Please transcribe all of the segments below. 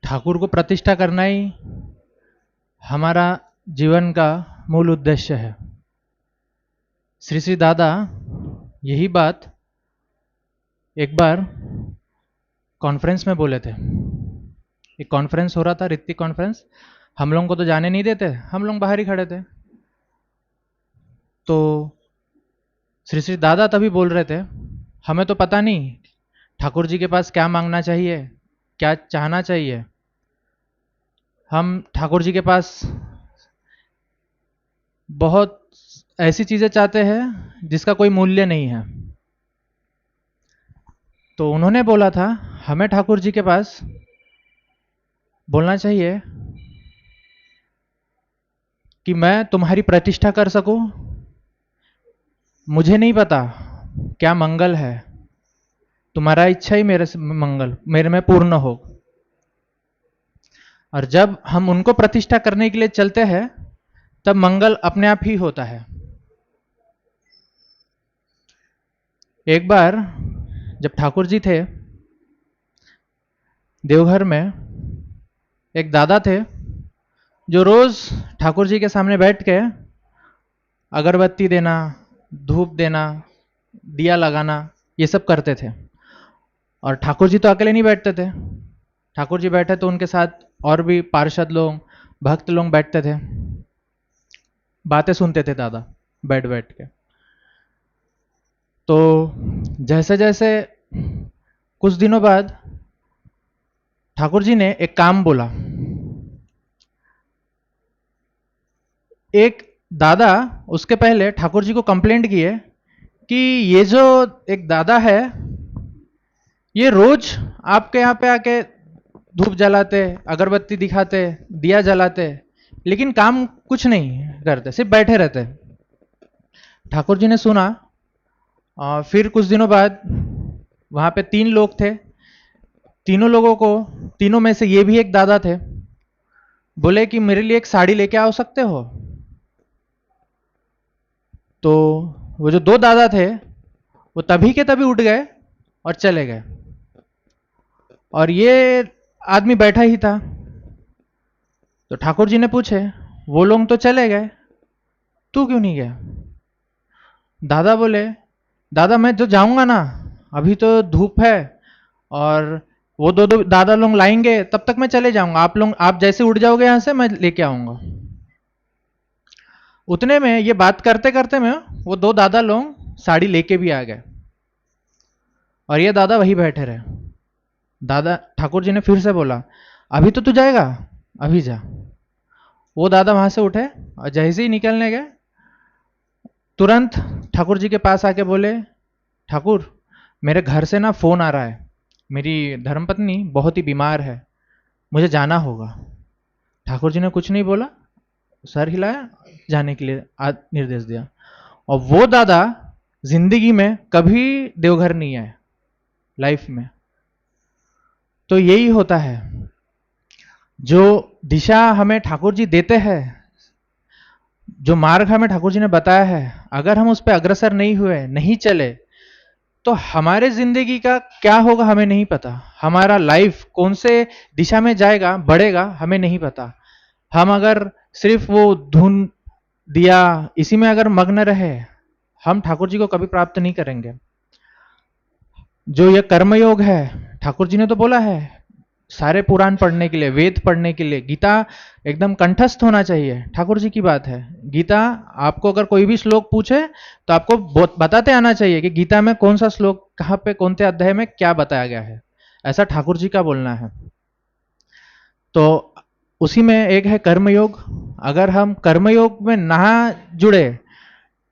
ठाकुर को प्रतिष्ठा करना ही हमारा जीवन का मूल उद्देश्य है। श्री श्री दादा यही बात एक बार कॉन्फ्रेंस में बोले थे। एक कॉन्फ्रेंस हो रहा था, ऋतिक कॉन्फ्रेंस। हम लोगों को तो जाने नहीं देते, हम लोग बाहर ही खड़े थे। तो श्री श्री दादा तभी बोल रहे थे, हमें तो पता नहीं ठाकुर जी के पास क्या मांगना चाहिए, क्या चाहना चाहिए। हम ठाकुर जी के पास बहुत ऐसी चीजें चाहते हैं जिसका कोई मूल्य नहीं है। तो उन्होंने बोला था, हमें ठाकुर जी के पास बोलना चाहिए कि मैं तुम्हारी प्रतिष्ठा कर सकूं। मुझे नहीं पता क्या मंगल है, तुम्हारा इच्छा ही मेरे से मंगल मेरे में पूर्ण हो। और जब हम उनको प्रतिष्ठा करने के लिए चलते हैं तब मंगल अपने आप ही होता है। एक बार जब ठाकुर जी थे देवघर में, एक दादा थे जो रोज ठाकुर जी के सामने बैठ के अगरबत्ती देना, धूप देना, दिया लगाना, ये सब करते थे। और ठाकुर जी तो अकेले नहीं बैठते थे, ठाकुर जी बैठे तो उनके साथ और भी पार्षद लोग, भक्त लोग बैठते थे, बातें सुनते थे दादा बैठ बैठ के। तो जैसे जैसे कुछ दिनों बाद ठाकुर जी ने एक काम बोला। एक दादा उसके पहले ठाकुर जी को कंप्लेंट किए कि ये जो एक दादा है ये रोज आपके यहाँ पे आके धूप जलाते, अगरबत्ती दिखाते, दिया जलाते, लेकिन काम कुछ नहीं करते, सिर्फ बैठे रहते। ठाकुर जी ने सुना। फिर कुछ दिनों बाद वहां पे 3 लोग थे, तीनों लोगों को, तीनों में से ये भी एक दादा थे, बोले कि मेरे लिए एक साड़ी लेके आ सकते हो। तो वो जो 2 दादा थे वो तभी के तभी उठ गए और चले गए, और ये आदमी बैठा ही था। तो ठाकुर जी ने पूछे, वो लोग तो चले गए, तू क्यों नहीं गया? दादा बोले, दादा मैं जो जाऊंगा ना, अभी तो धूप है और वो दो दादा लोग लाएंगे, तब तक मैं चले जाऊंगा। आप जैसे उठ जाओगे यहां से मैं लेके आऊंगा। उतने में ये बात करते करते में वो 2 दादा लोग साड़ी लेके भी आ गए, और ये दादा वही बैठे रहे। दादा ठाकुर जी ने फिर से बोला, अभी तो तू जाएगा, अभी जा। वो दादा वहां से उठे और जैसे ही निकलने गए, तुरंत ठाकुर जी के पास आके बोले, ठाकुर मेरे घर से ना फोन आ रहा है, मेरी धर्मपत्नी बहुत ही बीमार है, मुझे जाना होगा। ठाकुर जी ने कुछ नहीं बोला, सर हिलाया, जाने के लिए निर्देश दिया। और वो दादा जिंदगी में कभी देवघर नहीं आए लाइफ में। तो यही होता है, जो दिशा हमें ठाकुर जी देते हैं, जो मार्ग हमें ठाकुर जी ने बताया है, अगर हम उस पर अग्रसर नहीं हुए, नहीं चले, तो हमारे जिंदगी का क्या होगा हमें नहीं पता। हमारा लाइफ कौन से दिशा में जाएगा, बढ़ेगा, हमें नहीं पता। हम अगर सिर्फ वो धुन दिया इसी में अगर मग्न रहे, हम ठाकुर जी को कभी प्राप्त नहीं करेंगे। जो ये कर्मयोग है, ठाकुर जी ने तो बोला है सारे पुराण पढ़ने के लिए, वेद पढ़ने के लिए, गीता एकदम कंठस्थ होना चाहिए। ठाकुर जी की बात है, गीता आपको अगर कोई भी श्लोक पूछे तो आपको बताते आना चाहिए कि गीता में कौन सा श्लोक कहाँ पे कौन से अध्याय में क्या बताया गया है। ऐसा ठाकुर जी का बोलना है। तो उसी में एक है कर्मयोग। अगर हम कर्मयोग में ना जुड़े,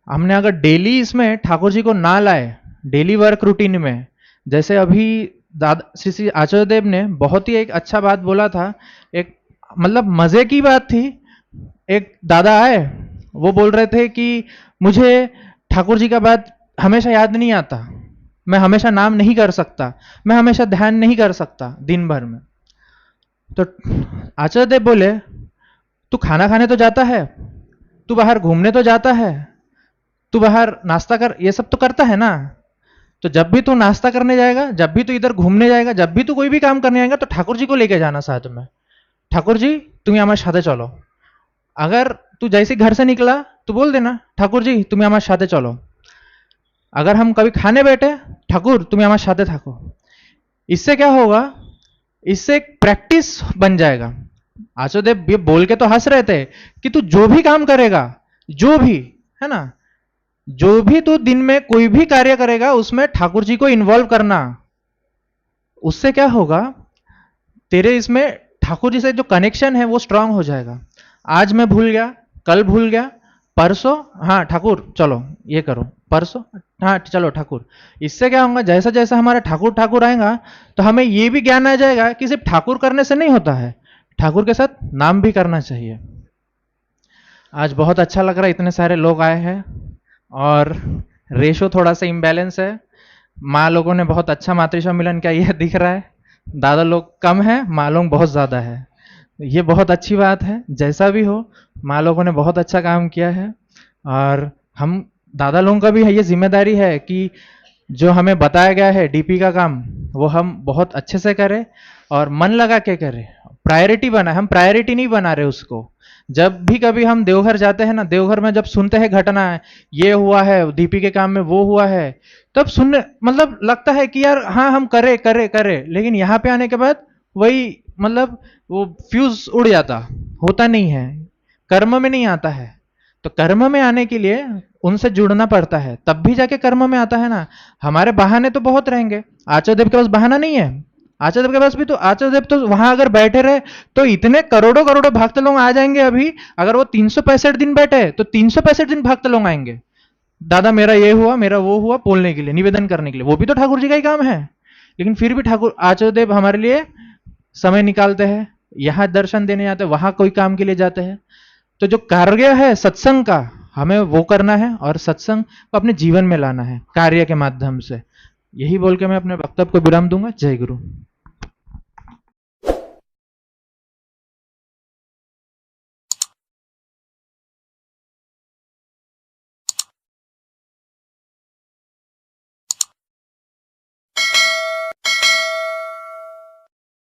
हमने अगर डेली इसमें ठाकुर जी को ना लाए, डेली वर्क रूटीन में, जैसे अभी दादा श्री श्री आचार्य देव ने बहुत ही एक अच्छा बात बोला था, एक मतलब मजे की बात थी। एक दादा आए, वो बोल रहे थे कि मुझे ठाकुर जी का बात हमेशा याद नहीं आता, मैं हमेशा नाम नहीं कर सकता, मैं हमेशा ध्यान नहीं कर सकता दिन भर में। तो आचार्य देव बोले, तू खाना खाने तो जाता है, तू बाहर घूमने तो जाता है, तू बाहर नाश्ता कर, ये सब तो करता है ना, तो जब भी तू नाश्ता करने जाएगा, जब भी तू इधर घूमने जाएगा, जब भी तू कोई भी काम करने जाएगा, तो ठाकुर जी को लेके जाना साथ में। ठाकुर जी तुम्हें हमारे साथे चलो। अगर तू जैसे घर से निकला तो बोल देना ठाकुर जी तुम्हें हमारे साथे चलो। अगर हम कभी खाने बैठे, ठाकुर तुम्हें हमारे साथे थाको। इससे क्या होगा, इससे एक प्रैक्टिस बन जाएगा। आचार्यदेव ये बोल के तो हंस रहे थे कि तू जो भी काम करेगा, जो भी, है ना, जो भी तू दिन में कोई भी कार्य करेगा उसमें ठाकुर जी को इन्वॉल्व करना। उससे क्या होगा, तेरे इसमें ठाकुर जी से जो कनेक्शन है वो स्ट्रांग हो जाएगा। आज मैं भूल गया, कल भूल गया, परसों हाँ ठाकुर चलो ये करो, परसों हाँ चलो ठाकुर। इससे क्या होगा, जैसा जैसा हमारा ठाकुर ठाकुर आएगा तो हमें ये भी ज्ञान आ जाएगा कि सिर्फ ठाकुर करने से नहीं होता है, ठाकुर के साथ नाम भी करना चाहिए। आज बहुत अच्छा लग रहा है, इतने सारे लोग आए हैं और रेशो थोड़ा सा इम्बैलेंस है। माँ लोगों ने बहुत अच्छा मातृ मिलन किया, यह दिख रहा है। दादा लोग कम है, माँ लोग बहुत ज्यादा है। ये बहुत अच्छी बात है। जैसा भी हो, माँ लोगों ने बहुत अच्छा काम किया है और हम दादा लोगों का भी है ये जिम्मेदारी है कि जो हमें बताया गया है डीपी का काम, वो हम बहुत अच्छे से करें और मन लगा के करें। प्रायोरिटी बना, हम प्रायोरिटी नहीं बना रहे उसको। जब भी कभी हम देवघर जाते हैं ना, देवघर में जब सुनते हैं घटना है, ये हुआ है डीपी के काम में, वो हुआ है, तब सुनने मतलब लगता है कि यार हाँ हम करे करे करे, लेकिन यहाँ पे आने के बाद वही मतलब वो फ्यूज उड़ जाता, होता नहीं है, कर्म में नहीं आता है। तो कर्म में आने के लिए उनसे जुड़ना पड़ता है, तब भी जाके कर्म में आता है ना। हमारे बहाने तो बहुत रहेंगे, आचार्य देव के पास बहाना नहीं है। आचार्य देव के पास भी तो, आचार्य देव तो वहां अगर बैठे रहे तो इतने करोड़ों करोड़ों भक्त लोग आ जाएंगे। अभी अगर वो 365 दिन बैठे तो 365 दिन भक्त लोग आएंगे, दादा मेरा ये हुआ मेरा वो हुआ बोलने के लिए, निवेदन करने के लिए। वो भी तो ठाकुर जी का ही काम है, लेकिन फिर भी ठाकुर आचार्य देव हमारे लिए समय निकालते हैं, यहाँ दर्शन देने जाते हैं, वहां कोई काम के लिए जाते हैं। तो जो कार्य है सत्संग का, हमें वो करना है और सत्संग को अपने जीवन में लाना है कार्य के माध्यम से। यही बोल के मैं अपने वक्तव्य को विराम दूंगा। जय गुरु।